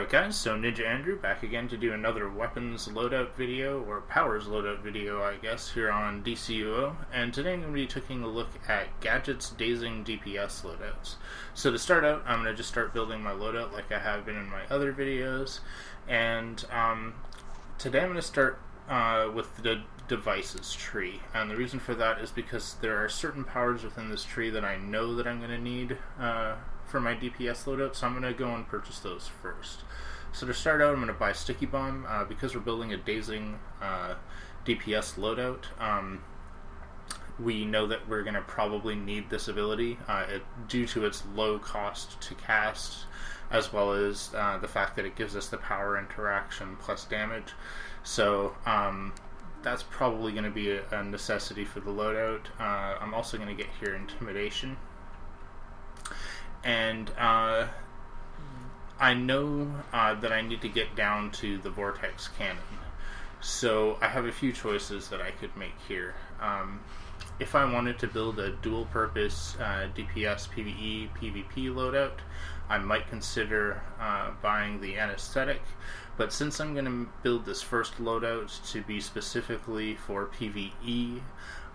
Alright guys, so Ninja Andrew back again to do another weapons loadout video, or powers loadout video I guess, here on DCUO, and today I'm going to be taking a look at Gadgets, Dazing, DPS loadouts. So to start out, I'm going to just start building my loadout like I have been in my other videos, and today I'm going to start with the devices tree, and the reason for that is because there are certain powers within this tree that I know that I'm going to need for my DPS loadout, so I'm going to go and purchase those first. So to start out, I'm going to buy Sticky Bomb because we're building a Dazing DPS loadout. We know that we're going to probably need this ability due to its low cost to cast, as well as the fact that it gives us the power interaction plus damage. So that's probably going to be a necessity for the loadout. I'm also going to get here Intimidation. And I know that I need to get down to the Vortex Cannon. So I have a few choices that I could make here. If I wanted to build a dual-purpose DPS, PVE, PvP loadout, I might consider buying the Anesthetic. But since I'm going to build this first loadout to be specifically for PvE,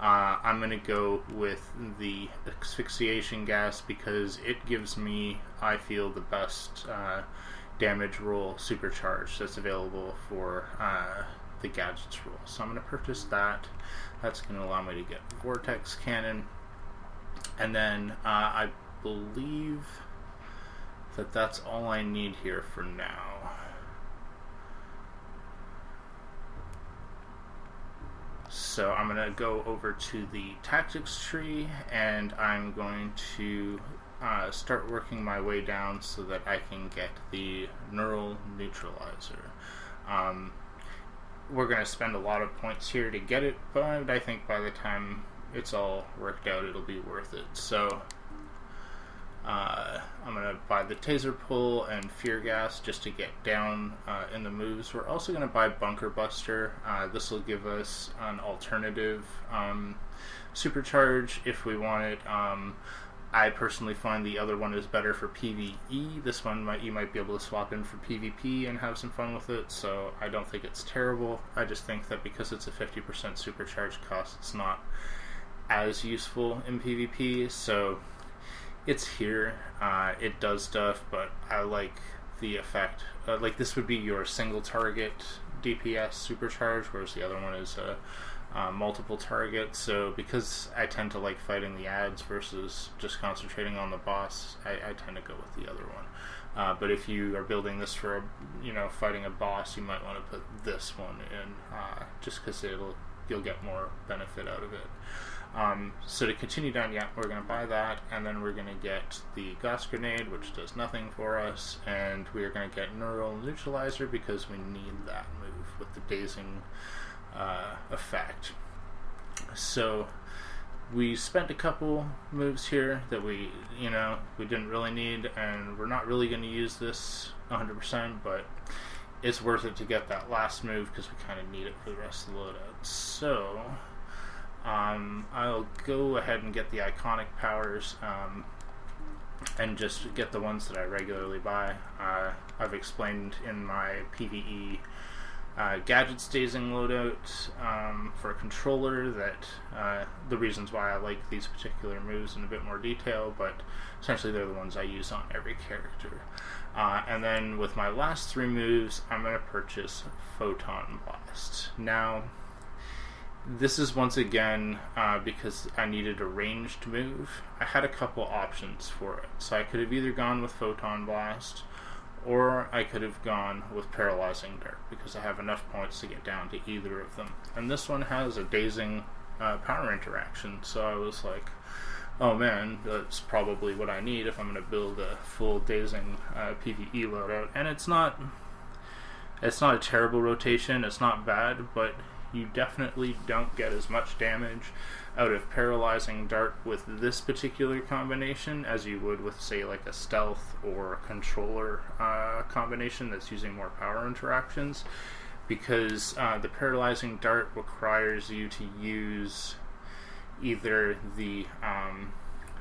I'm going to go with the Asphyxiation Gas because it gives me, I feel, the best damage roll supercharge that's available for the Gadgets roll. So I'm going to purchase that. That's going to allow me to get Vortex Cannon. And then I believe that that's all I need here for now. So I'm going to go over to the tactics tree, and I'm going to start working my way down so that I can get the neural neutralizer. We're going to spend a lot of points here to get it, but I think by the time it's all worked out, it'll be worth it. So I'm going to buy the Taser Pull and Fear Gas just to get down in the moves. We're also going to buy Bunker Buster. This will give us an alternative supercharge if we want it. I personally find the other one is better for PvE. This one you might be able to swap in for PvP and have some fun with it, so I don't think it's terrible. I just think that because it's a 50% supercharge cost, it's not as useful in PvP, so it's here. It does stuff, but I like the effect. Like this would be your single target DPS supercharge, whereas the other one is multiple target. So because I tend to like fighting the ads versus just concentrating on the boss, I tend to go with the other one. But if you are building this for fighting a boss, you might want to put this one in just because you'll get more benefit out of it. So to continue down, we're going to buy that, and then we're going to get the Gas Grenade, which does nothing for us, and we're going to get Neural Neutralizer because we need that move with the Dazing effect. So we spent a couple moves here that we didn't really need, and we're not really going to use this 100%, but it's worth it to get that last move because we kind of need it for the rest of the loadout. So I'll go ahead and get the iconic powers and just get the ones that I regularly buy. I've explained in my PvE Gadgets Dazing loadout for a controller that the reasons why I like these particular moves in a bit more detail, but essentially they're the ones I use on every character. And then with my last three moves, I'm going to purchase Photon Blast. Now, this is once again because I needed a ranged move. I had a couple options for it. So I could have either gone with Photon Blast, or I could have gone with Paralyzing Dart because I have enough points to get down to either of them. And this one has a Dazing power interaction, so I was like, oh man, that's probably what I need if I'm going to build a full Dazing PvE loadout. And it's not a terrible rotation, it's not bad, but you definitely don't get as much damage out of Paralyzing Dart with this particular combination as you would with, say, like a Stealth or a Controller combination that's using more power interactions, because the Paralyzing Dart requires you to use either the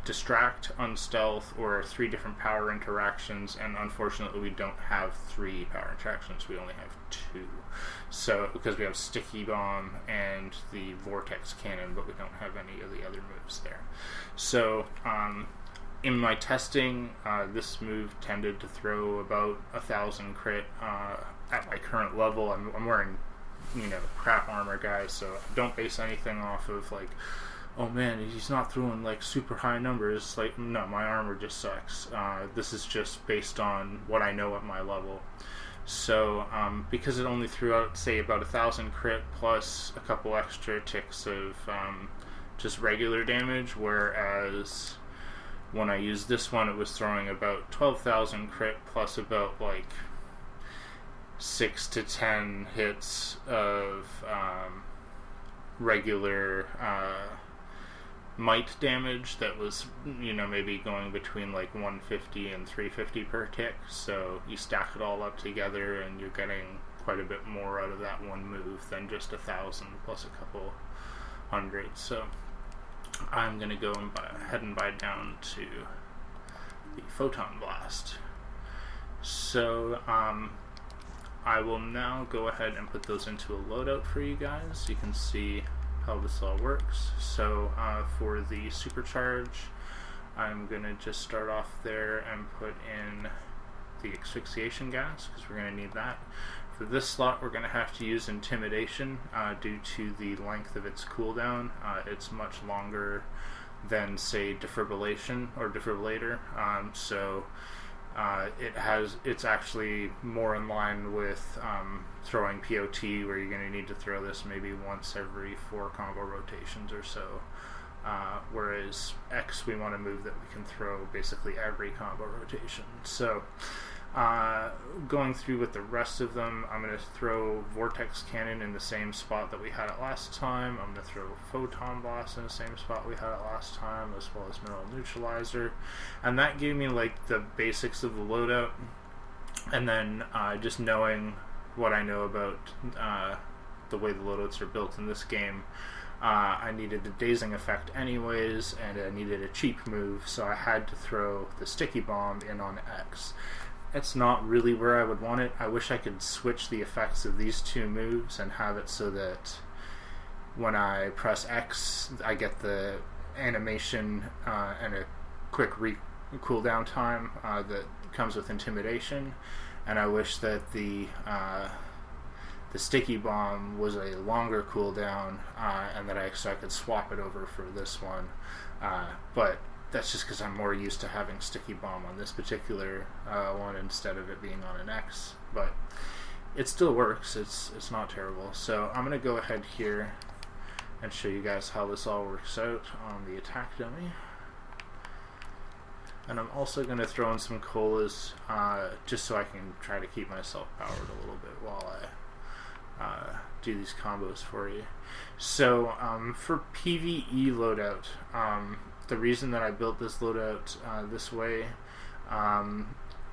distract, unstealth, or 3 different power interactions, and unfortunately we don't have 3 power interactions, we only have 2. So, because we have Sticky Bomb and the Vortex Cannon, but we don't have any of the other moves there. So, in my testing, this move tended to throw about 1,000 crit at my current level. I'm wearing, crap armor, guys, so don't base anything off of, like, oh man, he's not throwing, like, super high numbers. Like, no, my armor just sucks. This is just based on what I know at my level. So, because it only threw out, say, about 1,000 crit plus a couple extra ticks of just regular damage, whereas when I used this one, it was throwing about 12,000 crit plus about, like, 6 to 10 hits of regular might damage that was, maybe going between like 150 and 350 per tick. So you stack it all up together and you're getting quite a bit more out of that one move than just 1,000 plus a couple hundred. So I'm going to go ahead and buy down to the Photon Blast. So I will now go ahead and put those into a loadout for you guys. You can see how this all works. So for the supercharge, I'm going to just start off there and put in the asphyxiation gas, because we're going to need that. For this slot, we're going to have to use intimidation due to the length of its cooldown. It's much longer than, say, defibrillation or defibrillator. It's actually more in line with throwing POT, where you're going to need to throw this maybe once every 4 combo rotations or so. Whereas X, we want to move that we can throw basically every combo rotation. So going through with the rest of them, I'm going to throw Vortex Cannon in the same spot that we had it last time. I'm going to throw Photon Blast in the same spot we had it last time, as well as Neural Neutralizer. And that gave me like the basics of the loadout. And then just knowing what I know about the way the loadouts are built in this game, I needed a Dazing effect anyways, and I needed a cheap move, so I had to throw the Sticky Bomb in on X. It's not really where I would want it. I wish I could switch the effects of these 2 moves and have it so that when I press X, I get the animation and a quick cooldown time that comes with intimidation. And I wish that the Sticky Bomb was a longer cooldown, and that I could swap it over for this one. But that's just because I'm more used to having Sticky Bomb on this particular one instead of it being on an X. But it still works. It's not terrible. So I'm going to go ahead here and show you guys how this all works out on the attack dummy. And I'm also going to throw in some colas just so I can try to keep myself powered a little bit while I do these combos for you. So for PVE loadout, the reason that I built this loadout this way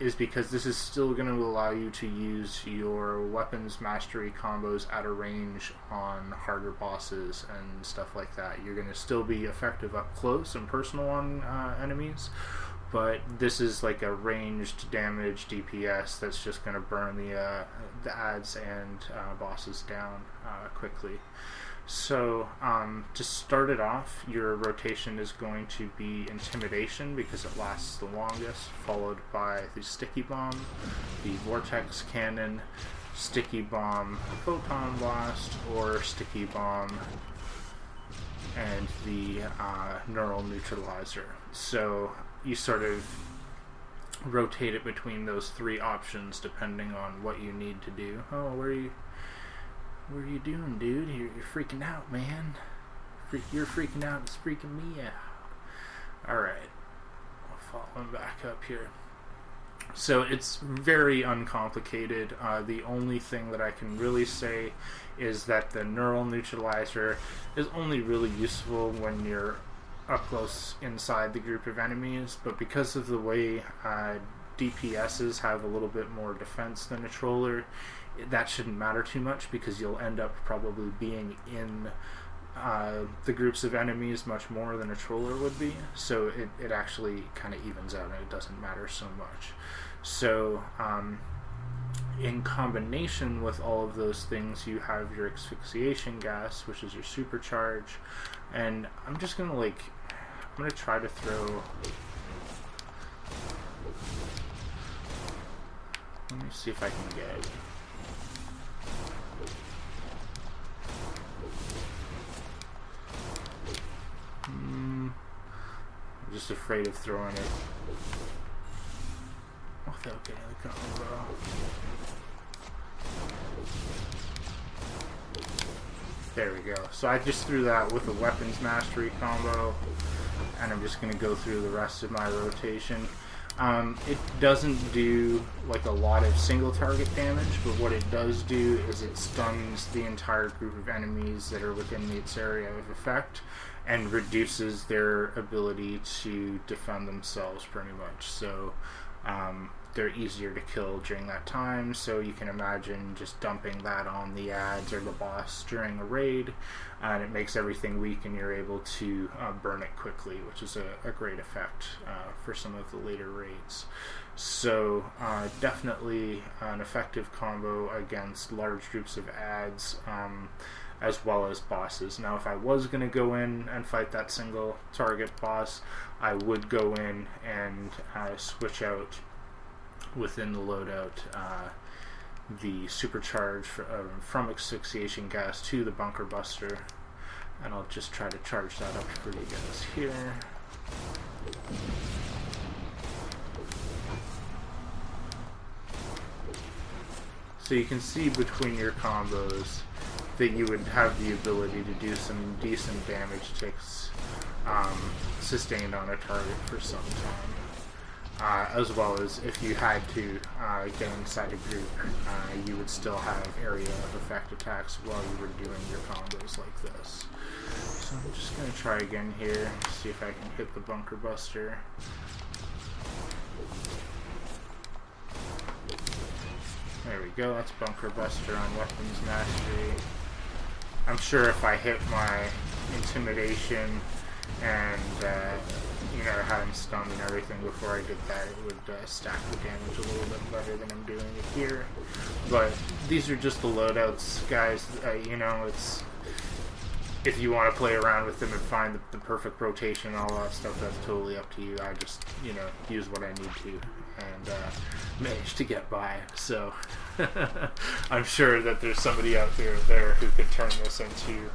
is because this is still going to allow you to use your weapons mastery combos at a range on harder bosses and stuff like that. You're going to still be effective up close and personal on enemies, but this is like a ranged damage DPS that's just going to burn the adds and bosses down quickly. So to start it off, your rotation is going to be Intimidation, because it lasts the longest, followed by the Sticky Bomb, the Vortex Cannon, Sticky Bomb, Photon Blast, or Sticky Bomb, and the Neural Neutralizer. So you sort of rotate it between those 3 options depending on what you need to do. Oh, where are you doing, dude? You're freaking out, man. You're freaking out. It's freaking me out. Alright. I'll follow him back up here. So it's very uncomplicated. The only thing that I can really say is that the Neural Neutralizer is only really useful when you're up close inside the group of enemies, but because of the way DPSs have a little bit more defense than a troller, that shouldn't matter too much, because you'll end up probably being in the groups of enemies much more than a troller would be, so it actually kind of evens out and it doesn't matter so much. So in combination with all of those things, you have your asphyxiation gas, which is your supercharge, and I'm just gonna I'm gonna try to throw. Let me see if I can get. I'm just afraid of throwing it without getting the combo. There we go. So I just threw that with a weapons mastery combo, and I'm just going to go through the rest of my rotation. It doesn't do like a lot of single target damage, but what it does do is it stuns the entire group of enemies that are within its area of effect and reduces their ability to defend themselves pretty much. So they're easier to kill during that time, so you can imagine just dumping that on the ads or the boss during a raid, and it makes everything weak and you're able to burn it quickly, which is a great effect for some of the later raids. So definitely an effective combo against large groups of ads, as well as bosses. Now if I was going to go in and fight that single target boss, I would go in and switch out within the loadout the supercharge from asphyxiation gas to the bunker buster, and I'll just try to charge that up for you guys here. So you can see between your combos that you would have the ability to do some decent damage ticks sustained on a target for some time. As well as if you had to get inside a group, you would still have area of effect attacks while you were doing your combos like this. So I'm just going to try again here, see if I can hit the bunker buster. There we go, that's bunker buster on weapons mastery. I'm sure if I hit my intimidation and had him stunned and everything before I did that, it would stack the damage a little bit better than I'm doing it here. But these are just the loadouts, guys. It's, if you want to play around with them and find the perfect rotation and all that stuff, that's totally up to you. I just use what I need to and manage to get by. So I'm sure that there's somebody out there who could turn this into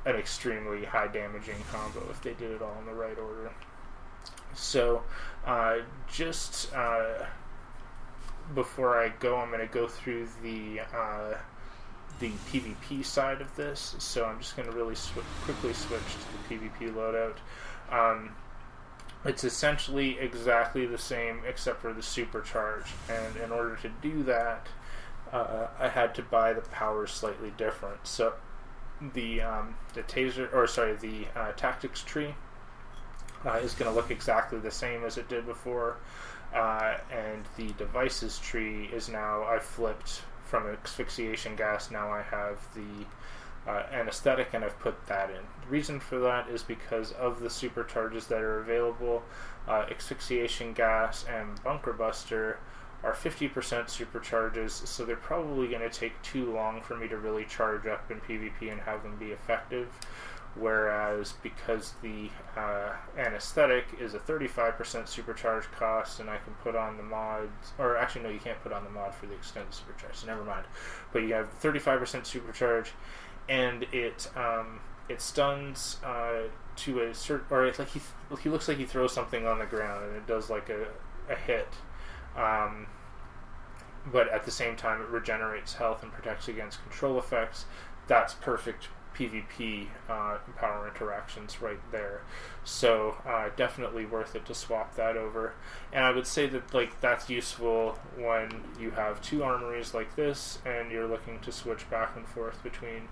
an extremely high damaging combo if they did it all in the right order. So just before I go, I'm going to go through the PvP side of this. So I'm just going to really quickly switch to the PvP loadout. It's essentially exactly the same except for the supercharge, and in order to do that, I had to buy the powers slightly different. So the tactics tree is going to look exactly the same as it did before, and the devices tree is now, I flipped from asphyxiation gas. Now I have the anesthetic, and I've put that in. The reason for that is because of the supercharges that are available. Asphyxiation gas and bunker buster are 50% supercharges, so they're probably going to take too long for me to really charge up in PvP and have them be effective. Whereas because the anesthetic is a 35% supercharge cost, and I can put on the mods, or actually no, you can't put on the mod for the extended supercharge, so never mind. But you have 35% supercharge, and it stuns to a certain, or it's like he looks like he throws something on the ground and it does like a hit, but at the same time it regenerates health and protects against control effects. That's perfect PvP power interactions right there. So definitely worth it to swap that over. And I would say that that's useful when you have two armories like this and you're looking to switch back and forth between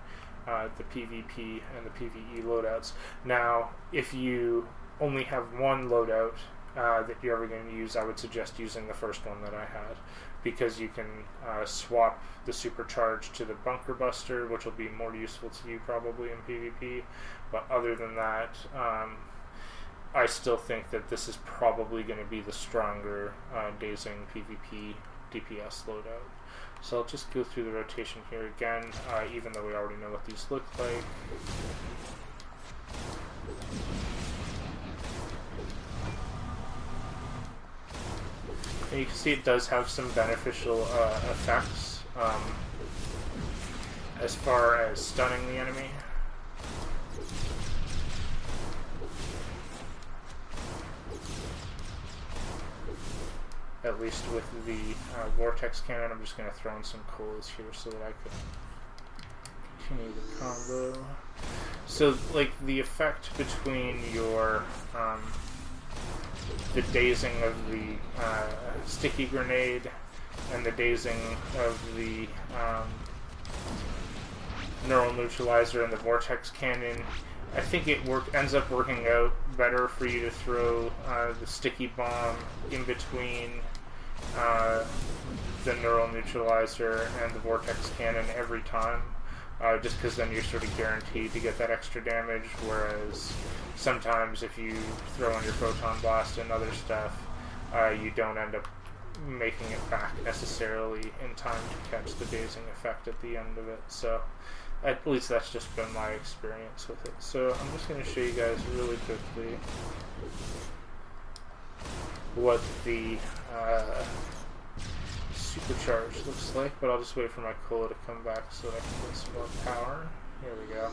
the PvP and the PvE loadouts. Now, if you only have one loadout that you're ever going to use, I would suggest using the first one that I had, because you can swap the supercharge to the bunker buster, which will be more useful to you probably in PvP. But other than that, I still think that this is probably going to be the stronger Dazing PvP DPS loadout. So I'll just go through the rotation here again, even though we already know what these look like. And you can see it does have some beneficial effects as far as stunning the enemy. At least with the vortex cannon. I'm just going to throw in some coals here so that I can continue the combo. So, like, the effect between your the dazing of the sticky grenade and the dazing of the neural neutralizer and the vortex cannon, I think it ends up working out better for you to throw the sticky bomb in between the neural neutralizer and the vortex cannon every time, just because then you're sort of guaranteed to get that extra damage, whereas sometimes if you throw in your photon blast and other stuff, you don't end up making it back necessarily in time to catch the dazing effect at the end of it. So at least that's just been my experience with it. So I'm just going to show you guys really quickly what the supercharge looks like, but I'll just wait for my cola to come back so that I can get some more power. Here we go.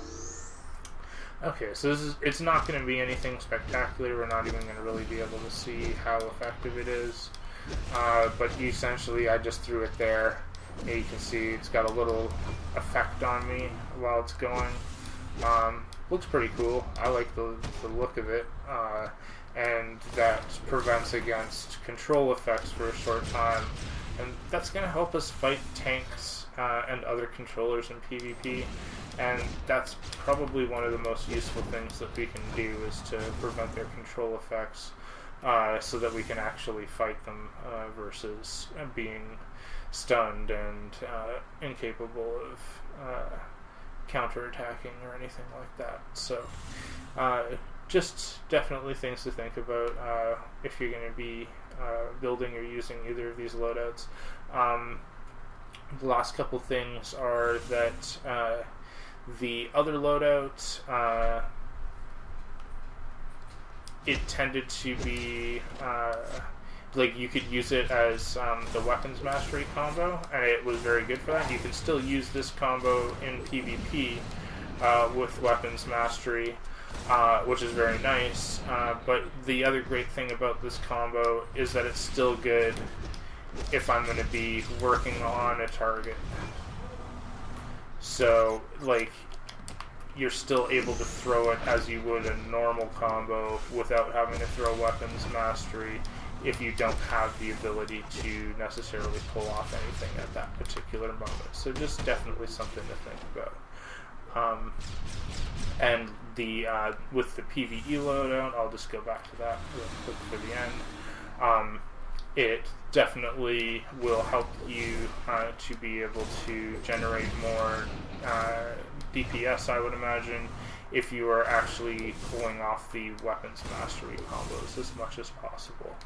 Okay, so it's not going to be anything spectacular. We're not even going to really be able to see how effective it is. But essentially I just threw it there. And you can see it's got a little effect on me while it's going. Looks pretty cool. I like the look of it. And that prevents against control effects for a short time. And that's going to help us fight tanks and other controllers in PvP. And that's probably one of the most useful things that we can do, is to prevent their control effects so that we can actually fight them versus being stunned and incapable of counterattacking or anything like that. So just definitely things to think about if you're going to be building or using either of these loadouts. The last couple things are that the other loadout, it tended to be like you could use it as the weapons mastery combo, and it was very good for that. You can still use this combo in PvP with weapons mastery, which is very nice. But the other great thing about this combo is that it's still good if I'm going to be working on a target. So, like, you're still able to throw it as you would a normal combo without having to throw weapons mastery if you don't have the ability to necessarily pull off anything at that particular moment. So just definitely something to think about. And the with the PVE loadout, I'll just go back to that real quick for the end. It definitely will help you to be able to generate more DPS, I would imagine, if you are actually pulling off the weapons mastery combos as much as possible.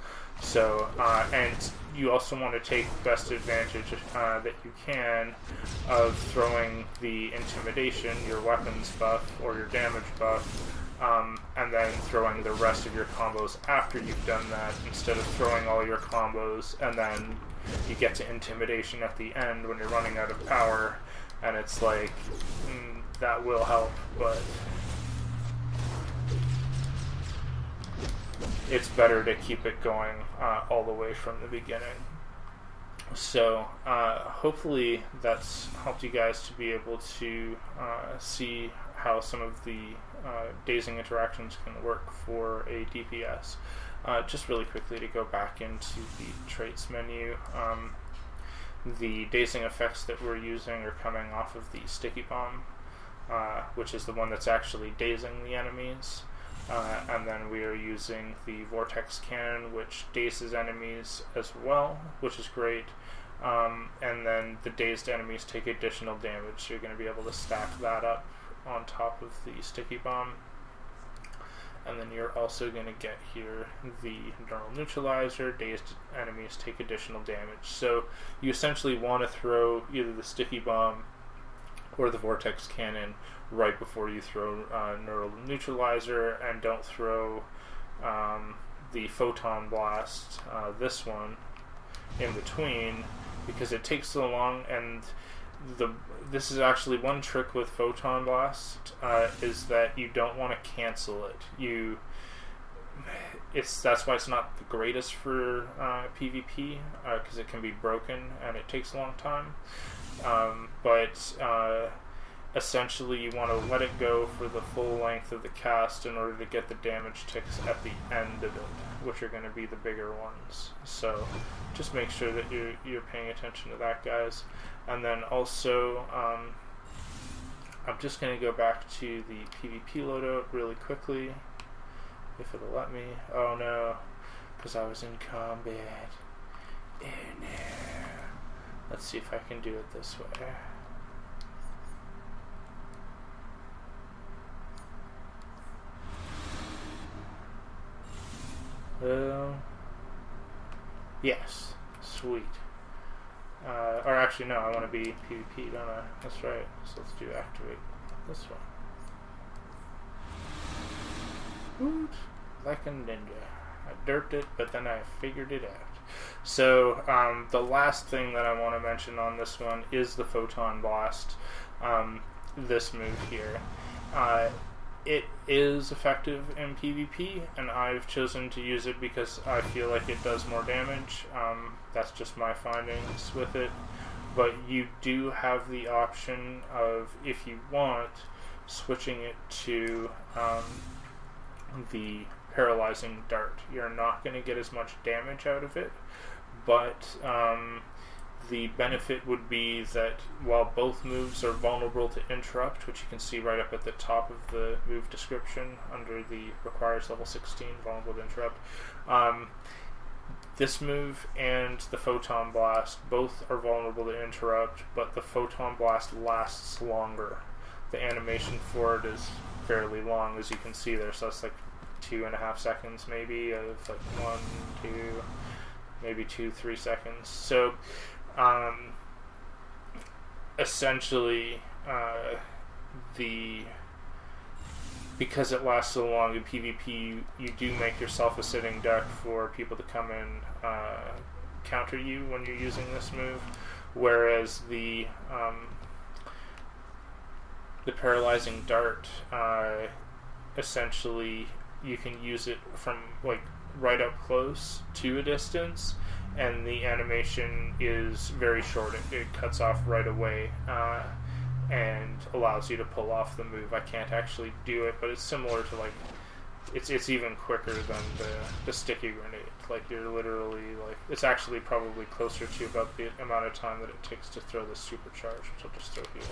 So, and you also want to take best advantage that you can of throwing the intimidation, your weapons buff, or your damage buff, and then throwing the rest of your combos after you've done that, instead of throwing all your combos and then you get to intimidation at the end when you're running out of power, and it's like, that will help, but it's better to keep it going all the way from the beginning. So hopefully that's helped you guys to be able to see how some of the dazing interactions can work for a DPS. Just really quickly to go back into the traits menu, the dazing effects that we're using are coming off of the sticky bomb, which is the one that's actually dazing the enemies. And then we are using the Vortex Cannon, which dazes enemies as well, which is great. And then the dazed enemies take additional damage, so you're going to be able to stack that up on top of the Sticky Bomb. And then you're also going to get here the Neural Neutralizer. Dazed enemies take additional damage. So you essentially want to throw either the Sticky Bomb or the Vortex Cannon right before you throw Neural Neutralizer, and don't throw the Photon Blast, this one, in between, because it takes so long. And this is actually one trick with Photon Blast, is that you don't want to cancel it. That's why it's not the greatest for PvP, because it can be broken and it takes a long time. But essentially you want to let it go for the full length of the cast in order to get the damage ticks at the end of it, which are going to be the bigger ones. So just make sure that you're paying attention to that, guys. And then also, I'm just going to go back to the PvP loadout really quickly, if it'll let me. Oh no, because I was in combat. Oh no. Let's see if I can do it this way. Yes, sweet. Or actually, no, I want to be PvP, don't I? That's right. So let's do activate this one. Woot! Like a ninja. I derped it, but then I figured it out. So, the last thing that I want to mention on this one is the Photon Blast. This move here. It is effective in PvP, and I've chosen to use it because I feel like it does more damage. That's just my findings with it. But you do have the option of, if you want, switching it to the Paralyzing Dart. You're not going to get as much damage out of it, but the benefit would be that while both moves are vulnerable to interrupt, which you can see right up at the top of the move description under the requires level 16, vulnerable to interrupt, this move and the Photon Blast both are vulnerable to interrupt, but the Photon Blast lasts longer. The animation for it is fairly long, as you can see there, so that's like 2.5 seconds maybe, of like 1, 2, maybe 2, 3 seconds. So essentially, because it lasts so long in PvP, you do make yourself a sitting duck for people to come and counter you when you're using this move, whereas the Paralyzing Dart, essentially you can use it from like right up close to a distance, and the animation is very short. It cuts off right away and allows you to pull off the move. I can't actually do it, but it's similar to, like, it's even quicker than the sticky grenade. Like, you're literally, like, it's actually probably closer to about the amount of time that it takes to throw the supercharge, which I'll just throw here.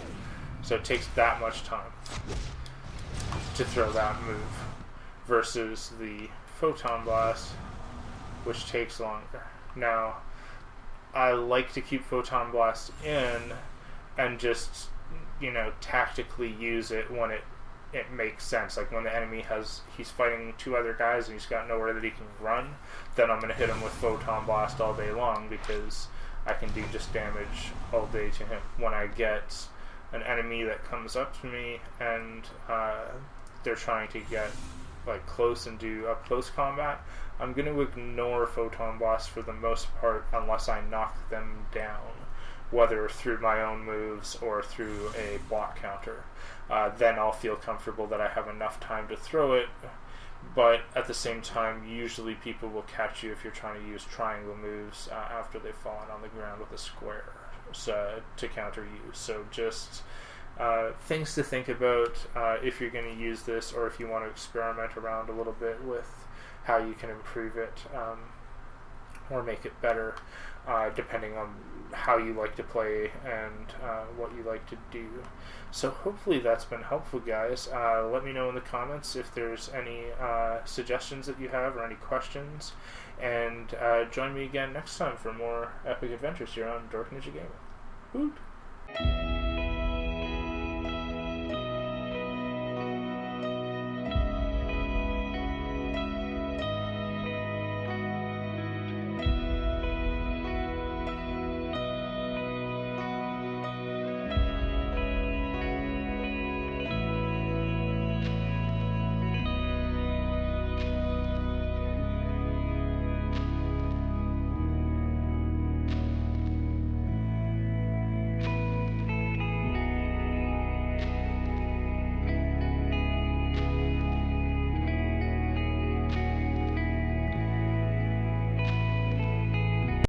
So it takes that much time to throw that move versus the Photon Blast, which takes longer. Now, I like to keep Photon Blast in and just, you know, tactically use it when it makes sense. Like when the enemy he's fighting 2 other guys and he's got nowhere that he can run, then I'm going to hit him with Photon Blast all day long, because I can do just damage all day to him. When I get an enemy that comes up to me and they're trying to get like close and do up close combat, I'm going to ignore Photon Blast for the most part unless I knock them down, whether through my own moves or through a block counter. Then I'll feel comfortable that I have enough time to throw it, but at the same time, usually people will catch you if you're trying to use triangle moves after they've fallen on the ground with a square to counter you. So just things to think about if you're going to use this, or if you want to experiment around a little bit with how you can improve it. or make it better, depending on how you like to play and what you like to do. So hopefully that's been helpful, guys. Let me know in the comments if there's any suggestions that you have or any questions, and join me again next time for more epic adventures here on DorkNinjaGaming. Woot!